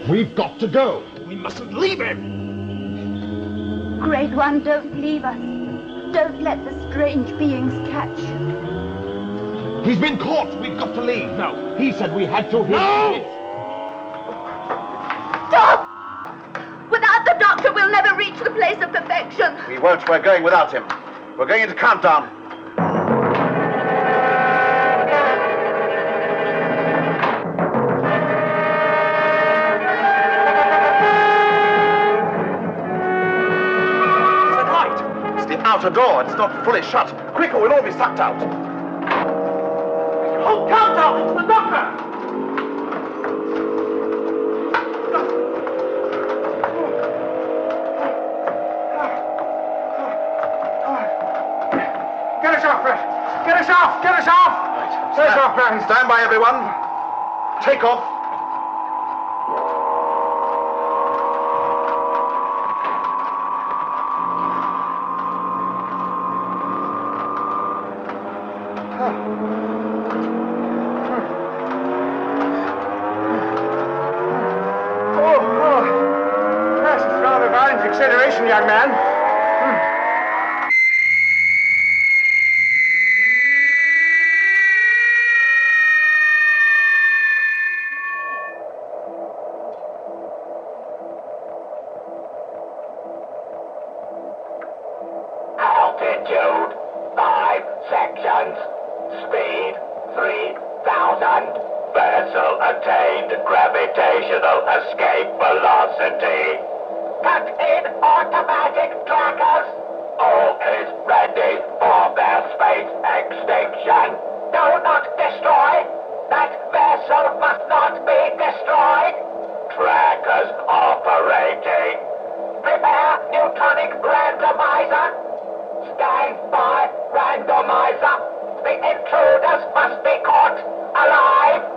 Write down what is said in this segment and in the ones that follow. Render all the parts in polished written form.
We've got to go. We mustn't leave him. Great One, don't leave us. Don't let the strange beings catch you. He's been caught. We've got to leave. No, he said we had to. No! Stop! Without the doctor, we'll never reach the place of perfection. We won't. We're going without him. We're going into countdown. Outer door, it's not fully shut. Quick or we'll all be sucked out. Oh, countdown! It's the doctor! Get us off, Brett! Get us off! Get us off! Right. Get us off, man! Stand by, everyone. Take off. Acceleration, young man. Altitude 5 sections. Speed 3,000. Vessel attained gravitational escape velocity. Cut in automatic trackers. All is ready for their space extinction. Do not destroy. That vessel must not be destroyed. Trackers operating. Prepare neutronic randomizer. Stand by randomizer. The intruders must be caught alive.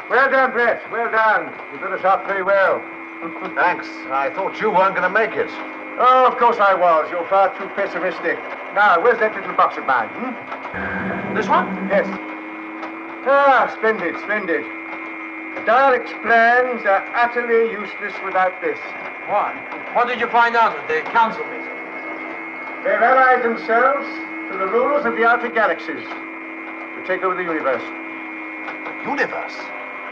Well done, Brett. Well done. You got us off very well. Thanks. I thought you weren't going to make it. Oh, of course I was. You're far too pessimistic. Now, where's that little box of mine? This one? Yes. Ah, splendid, splendid. The Daleks' plans are utterly useless without this. What? What did you find out at the council meeting? They've allied themselves to the rulers of the outer galaxies to take over the universe. Universe?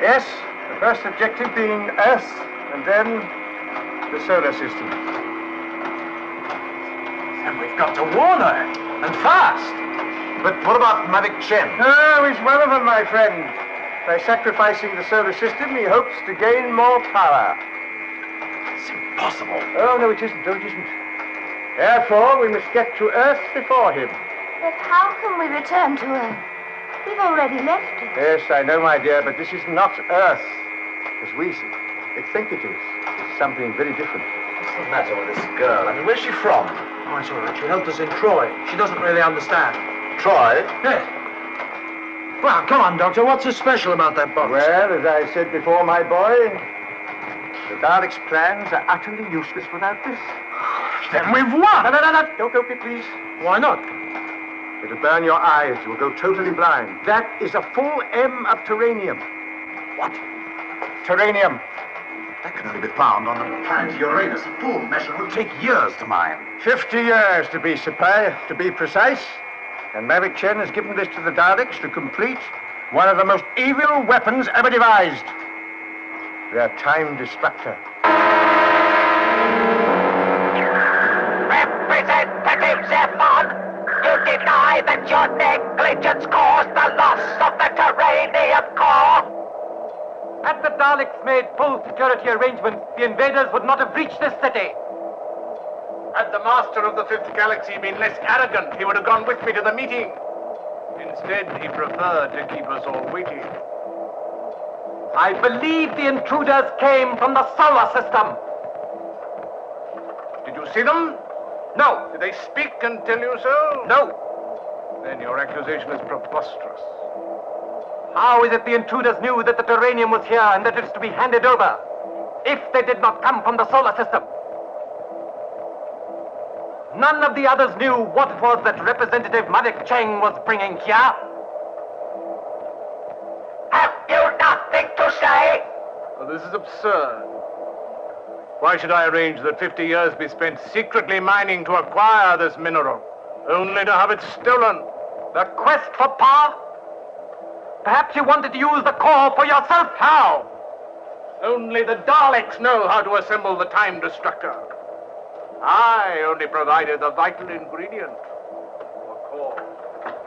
Yes, the first objective being Earth, and then the solar system. And we've got to warn her, and fast. But what about Mavic Chen? Oh, he's one of them, my friend. By sacrificing the solar system, he hopes to gain more power. It's impossible. Oh, no, it isn't. No, it isn't. Therefore, we must get to Earth before him. But how can we return to Earth? We've already left it. Yes, I know, my dear, but this is not Earth, as we think it is. It's something very different. What's the matter with this girl? I mean, where's she from? Oh, it's all right. She helped us in Troy. She doesn't really understand. Troy? Yes. Well, come on, Doctor. What's so special about that box? Well, as I said before, my boy, the Daleks' plans are utterly useless without this. Then we've won. No. Don't open it, please. Why not? It'll burn your eyes. You will go totally blind. That is a full M of terranium. What? Terranium. That can only be found on the planet Uranus. A full measure will take years to mine. 50 years to be precise. And Mavic Chen has given this to the Daleks to complete one of the most evil weapons ever devised. Their time destructor. Representative Zephon, you deny that your negligence caused the loss of the Terranium core? Had the Daleks made full security arrangements, the invaders would not have reached this city. Had the master of the Fifth Galaxy been less arrogant, he would have gone with me to the meeting. Instead, he preferred to keep us all waiting. I believe the intruders came from the solar system. Did you see them? No. Did they speak and tell you so? No. Then your accusation is preposterous. How is it the intruders knew that the terranium was here and that it's to be handed over, if they did not come from the solar system? None of the others knew what it was that Representative Maverick Cheng was bringing here. Have you nothing to say? Well, this is absurd. Why should I arrange that 50 years be spent secretly mining to acquire this mineral, only to have it stolen? The quest for power? Perhaps you wanted to use the core for yourself? How? Only the Daleks know how to assemble the time destructor. I only provided the vital ingredient, the core.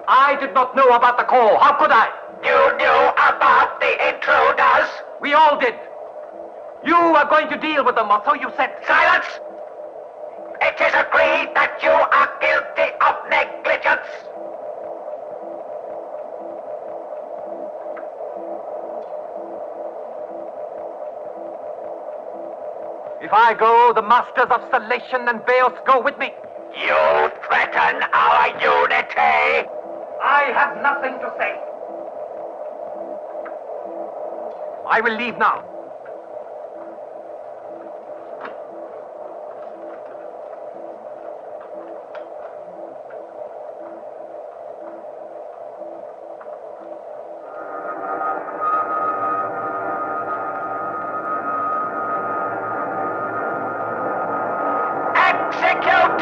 I did not know about the core. How could I? You knew about the intruders? We all did. You are going to deal with them, or so you said. Silence! It is agreed that you are guilty of negligence. If I go, the masters of Salation and Baos go with me. You threaten our unity. I have nothing to say. I will leave now. Execute!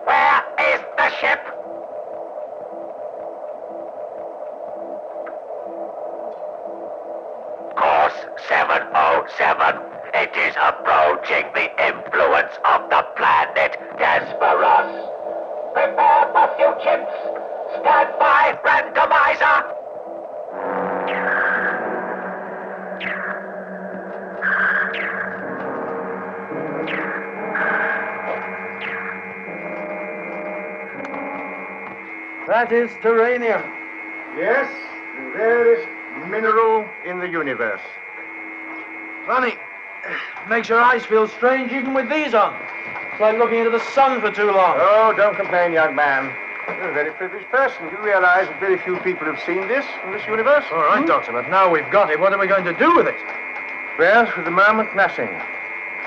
Where is the ship? Course 707. It is approaching the influence of the planet Desperus. Prepare for few chips. Stand by, randomizer. That is terranium. Yes, the rarest mineral in the universe. Funny. Makes your eyes feel strange even with these on. It's like looking into the sun for too long. Oh, don't complain, young man. You're a very privileged person. You realize that very few people have seen this in this universe? All right, Doctor, but now we've got it, what are we going to do with it? Well, for the moment, nothing.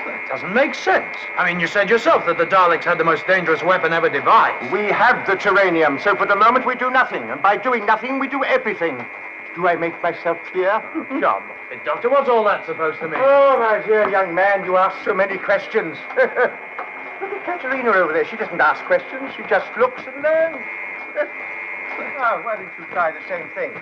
That doesn't make sense. I mean, you said yourself that the Daleks had the most dangerous weapon ever devised. We have the terranium, so for the moment we do nothing. And by doing nothing, we do everything. Do I make myself clear? John. Hey, Doctor, what's all that supposed to mean? Oh, my dear young man, you ask so many questions. Look at Katerina over there. She doesn't ask questions. She just looks and learns. Oh, why don't you try the same thing?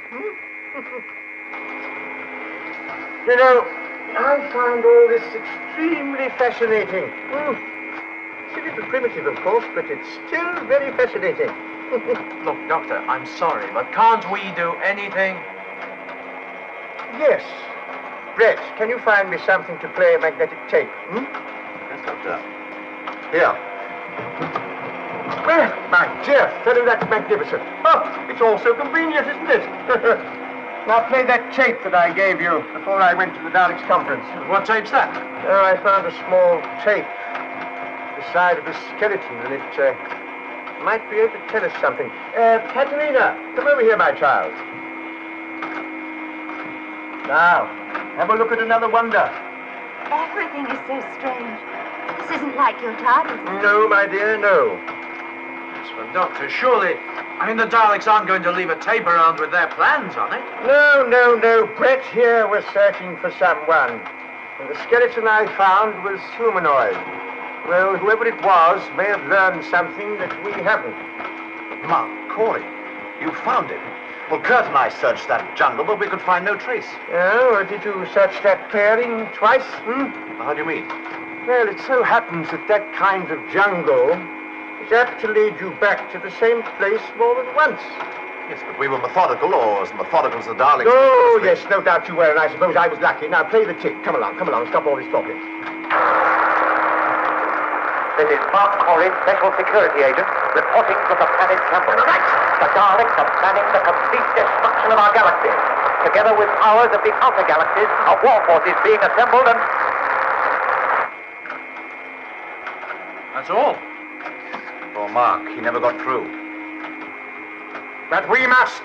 You know, I find all this extremely fascinating. It's a little primitive, of course, but it's still very fascinating. Look, Doctor, I'm sorry, but can't we do anything? Yes. Brett, can you find me something to play a magnetic tape? Yes, Doctor. Here. Well, my dear fellow, that's magnificent. Oh, it's all so convenient, isn't it? Now play that tape that I gave you before I went to the Daleks conference. What tape's that? Oh, I found a small tape at the side of the skeleton, and it might be able to tell us something. Katerina, come over here, my child. Now, have a look at another wonder. Everything is so strange. This isn't like your TARDIS. No, my dear, no. Yes, but Doctor, surely, I mean, the Daleks aren't going to leave a tape around with their plans on it. No, no, no. Brett here was searching for someone. And the skeleton I found was humanoid. Well, whoever it was may have learned something that we haven't. Ma, Corey, you found it. Well, Kurt and I searched that jungle, but we could find no trace. Oh, did you search that clearing twice? How do you mean? Well, it so happens that that kind of jungle is apt to lead you back to the same place more than once. Yes, but we were methodical, or as methodical as the Daleks. Oh, yes, no doubt you were, and I suppose I was lucky. Now, play the tape. Come along, stop all this talking. This is Mark Corey, Special Security Agent. reporting from the planet sample. The Daleks are planning the complete destruction of our galaxy. Together with powers of the outer galaxies, a war force is being assembled and... That's all. Poor Mark, he never got through. But we must.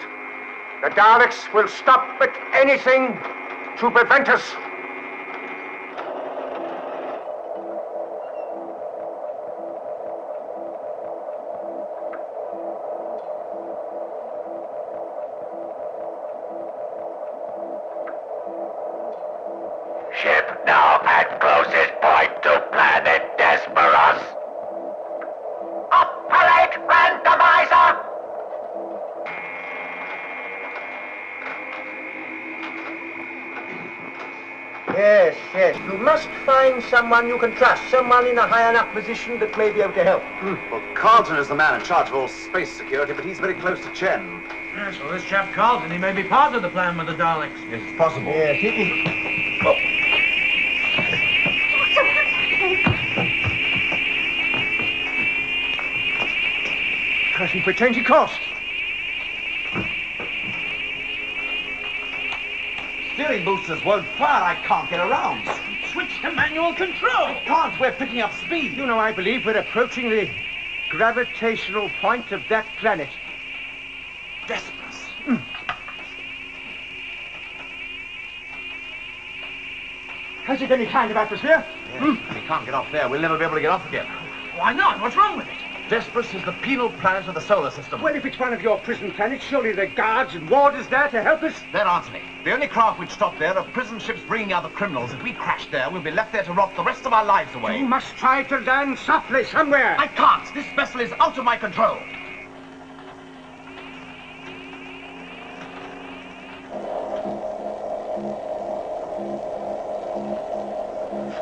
The Daleks will stop at anything to prevent us. Ship now at closest point to planet Desperos. Operate randomizer! Yes. You must find someone you can trust, someone in a high enough position that may be able to help. Well, Carlton is the man in charge of all space security, but he's very close to Chen. Yes, well, this chap Carlton, he may be part of the plan with the Daleks. Yes, it's possible. Yes, it is. Crashing for 20 costs. Steering boosters won't fire. I can't get around. Switch to manual control. Can't. We're picking up speed. You know, I believe we're approaching the gravitational point of that planet. Desperate. Has it any kind of atmosphere? Yes. We can't get off there. We'll never be able to get off again. Why not? What's wrong with it? Desperate is the penal planet of the solar system. Well, if it's one of your prison planets, surely there are guards and warders there to help us. There aren't any. The only craft which stop there are prison ships bringing out the criminals. If we crash there, we'll be left there to rot the rest of our lives away. You must try to land softly somewhere. I can't. This vessel is out of my control.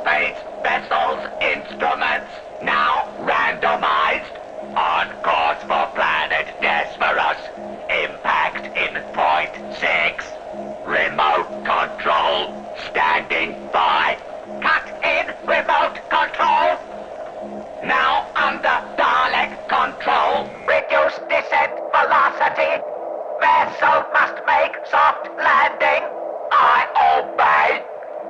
Space vessels instruments now randomized on course for planet Desperos. Impact in 0.6. Remote control standing by. Cut in remote control. Now under Dalek control. Reduce descent velocity. Vessel must make soft landing. I obey.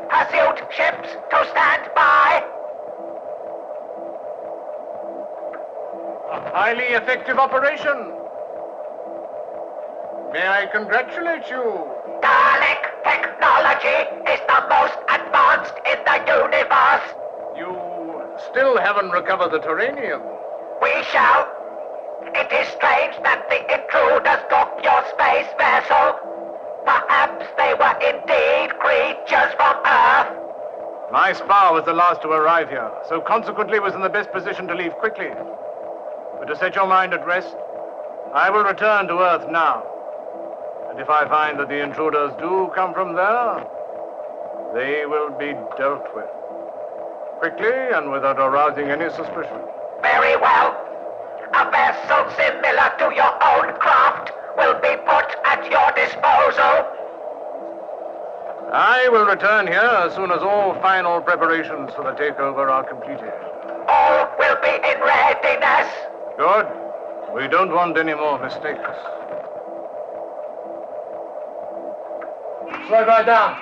Pursuit ships to stand by. A highly effective operation. May I congratulate you? Dalek technology is the most advanced in the universe. You still haven't recovered the terranium. We shall. It is strange that the intruders took your space vessel. Perhaps they were indeed creatures from Earth. My spar was the last to arrive here, so consequently was in the best position to leave quickly. But to set your mind at rest, I will return to Earth now. And if I find that the intruders do come from there, they will be dealt with. Quickly and without arousing any suspicion. Very well. A vessel similar to your own craft will be put at your disposal. I will return here as soon as all final preparations for the takeover are completed. All will be in readiness. Good. We don't want any more mistakes. Slow right down.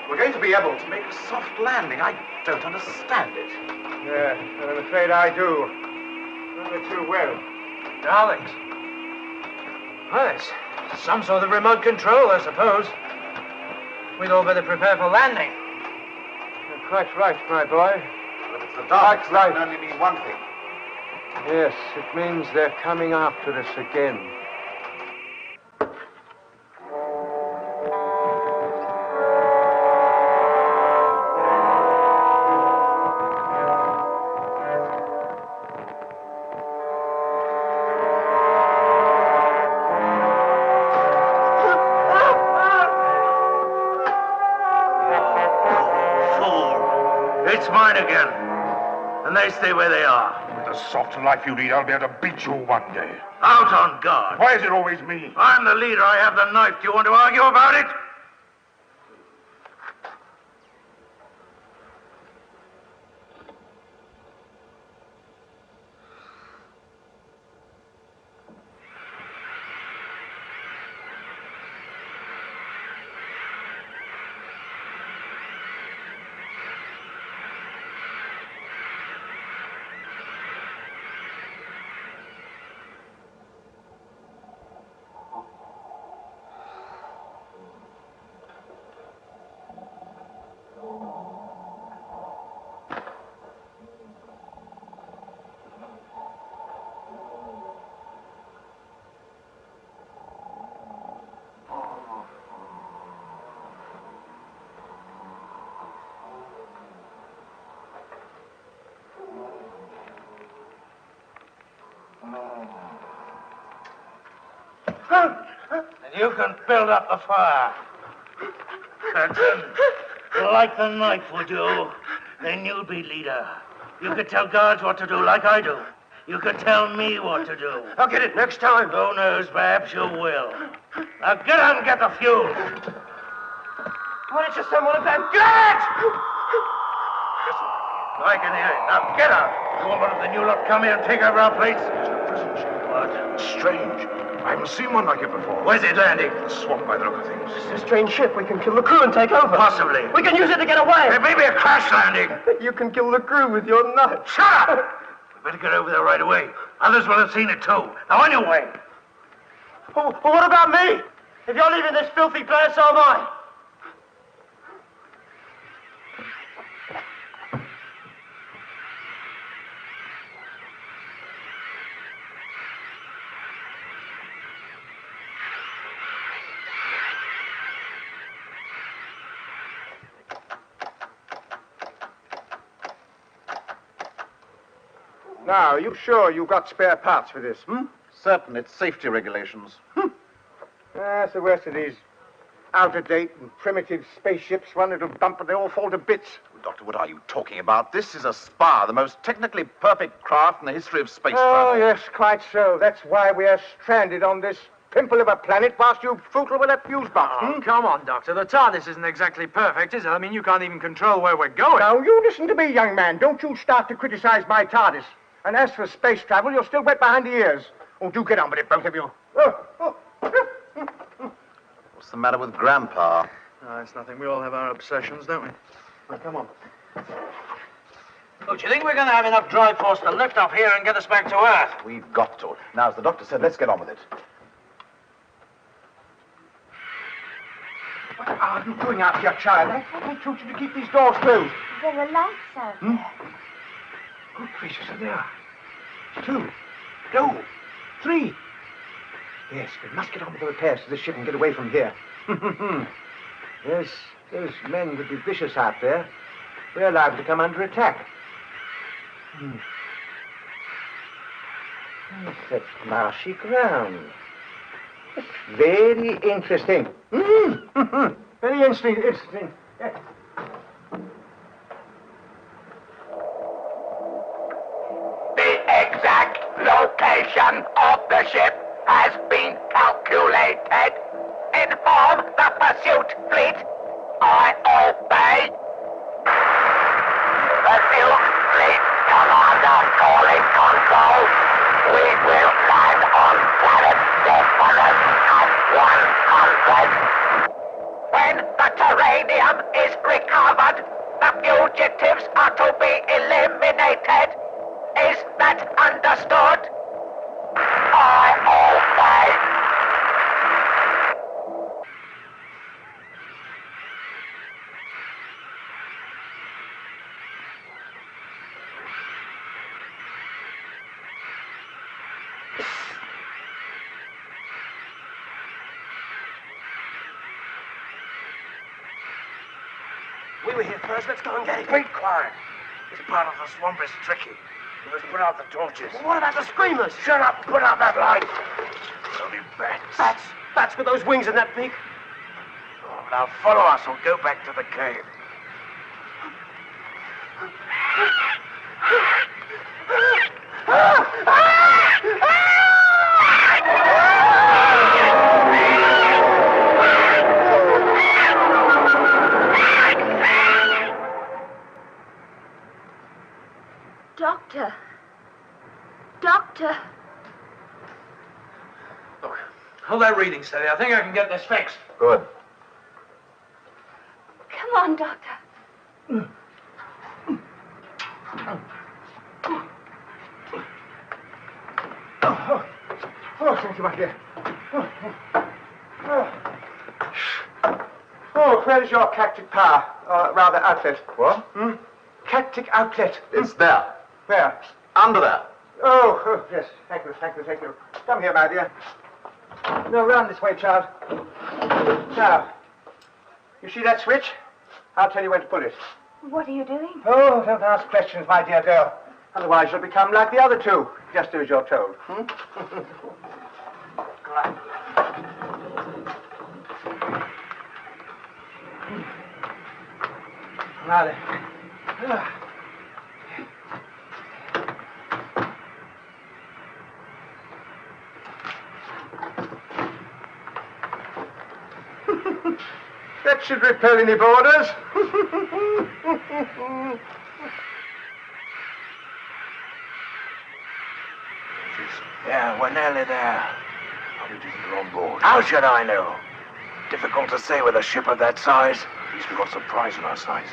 We're going to be able to make a soft landing. I don't understand it. Yeah, I'm afraid I do. Rather too well. Daleks. Well, it's some sort of remote control, I suppose. We'd all better prepare for landing. You're quite right, my boy. But if the Daleks, that can only mean one thing. Yes, it means they're coming after us again. It's mine again. And they stay where they are. With the soft life you lead, I'll be able to beat you one day. Out on guard. Why is it always me? I'm the leader. I have the knife. Do you want to argue about it? And you can build up the fire. Curtain, like the knife will do, then you'll be leader. You could tell guards what to do like I do. You could tell me what to do. I'll get it next time. Who knows, perhaps you will. Now get out and get the fuel. Why don't you send one of them? Get out! I can hear it. Now get out. You want one of the new lot come here and take over our plates? What? Strange. I haven't seen one like it before. Where's it landing? The swamp by the look of things. It's a strange ship. We can kill the crew and take over. Possibly. We can use it to get away. It may be a crash landing. You can kill the crew with your knife. Shut up! We better get over there right away. Others will have seen it too. Now on your way. Well, what about me? If you're leaving this filthy place, so am I. Now, are you sure you've got spare parts for this, Certain, it's safety regulations. That's the worst of these out-of-date and primitive spaceships. One little bump and they all fall to bits. Doctor, what are you talking about? This is a Spar, the most technically perfect craft in the history of space Oh, travel. yes, quite so. That's why we are stranded on this pimple of a planet whilst you fool with that fuse box. Oh, come on, Doctor. The TARDIS isn't exactly perfect, is it? I mean, you can't even control where we're going. Now, you listen to me, young man. Don't you start to criticize my TARDIS. And as for space travel, you're still wet behind the ears. Oh, do get on with it, both of you. What's the matter with Grandpa? No, it's nothing. We all have our obsessions, don't we? Now, come on. Oh, do you think we're going to have enough drive force to lift off here and get us back to Earth? We've got to. Now, as the doctor said, let's get on with it. What are you doing out here, child? I told you to keep these doors closed. There are lights out there. Good gracious, are there? 2, no, 3. Yes, we must get on with the repairs to the ship and get away from here. Yes, those men would be vicious out there. We're liable to come under attack. Yes, that's marshy ground. It's very interesting. Very interesting. Yes. The exact location of the ship has been calculated. Inform the pursuit fleet. I obey. Pursuit fleet commander calling control. We will land on planet Definite at 100. When the terranium is recovered, the fugitives are to be eliminated. Is that understood? I obey. We were here first. Let's go and get it. Be quiet. This part of the swamp is tricky. We must put out the torches. Well, what about the screamers? Shut up. Put out that light. It's only bats. Bats with those wings and that beak. Oh, now follow us or go back to the cave. Doctor. Doctor. Look, hold that reading steady. I think I can get this fixed. Good. Come on, Doctor. Oh, thank you, my dear. Oh, where's your cactic power? Or rather, outlet. What? Cactic outlet. It's there. Where? Under there. Oh, yes. Thank you. Come here, my dear. No, round this way, child. Now, you see that switch? I'll tell you when to pull it. What are you doing? Oh, don't ask questions, my dear girl. Otherwise, you'll become like the other two. Just do as you're told. Now, That should repel any boarders. Yeah, we're nearly there. How did you get on board? How should I know? Difficult to say with a ship of that size. At least we got some prize in our sights.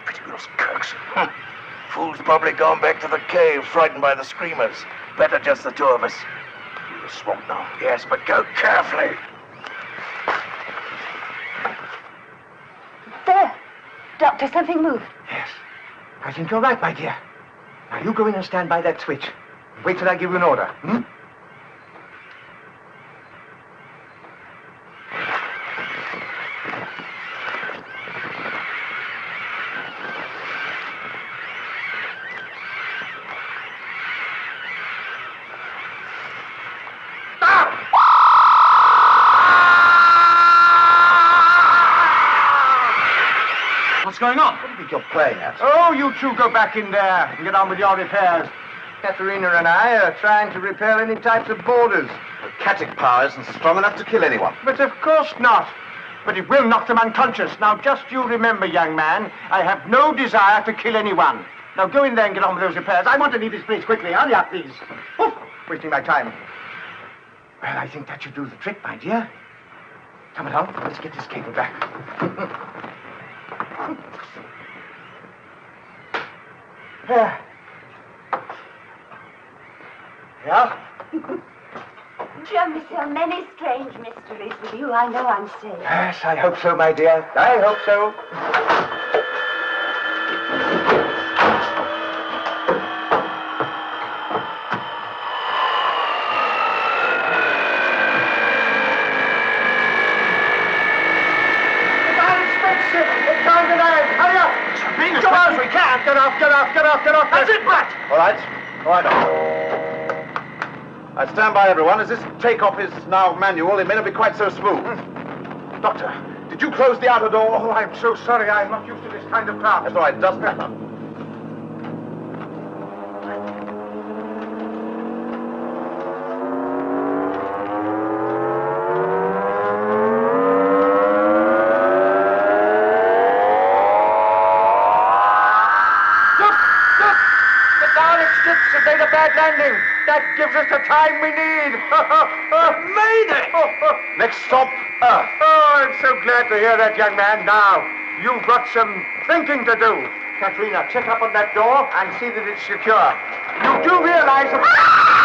Pretty gross kirks. Fool's probably gone back to the cave, frightened by the screamers. Better just the two of us. Through the swamp now. Yes, but go carefully. There. Doctor, something moved. Yes. I think you're right, my dear. Now, you go in and stand by that switch. Wait till I give you an order, hmm? What's going on? What do you think you're playing at? Oh, you two go back in there and get on with your repairs. Katerina and I are trying to repair any types of boarders. The Katic power isn't strong enough to kill anyone. But of course not. But it will knock them unconscious. Now, just you remember, young man, I have no desire to kill anyone. Now, go in there and get on with those repairs. I want to leave this place quickly. Hurry up, please. Oof, wasting my time. Well, I think that should do the trick, my dear. Come along. Let's get this cable back. Yeah. Yeah? Joe, so many strange mysteries with you. I know I'm safe. Yes, I hope so, my dear. I hope so. It's time to land. Hurry up! Being as Come quick on! as we can. Get off, get off, get off, get off! That's it, Brett! All right. I stand by everyone, as this takeoff is now manual. It may not be quite so smooth. Doctor, did you close the outer door? Oh, I'm so sorry. I'm not used to this kind of craft. That's all right. It doesn't matter. Made a bad landing. That gives us the time we need. Made it! Next stop, Earth. Oh, I'm so glad to hear that, young man. Now, you've got some thinking to do. Katrina, check up on that door and see that it's secure. You do realize that...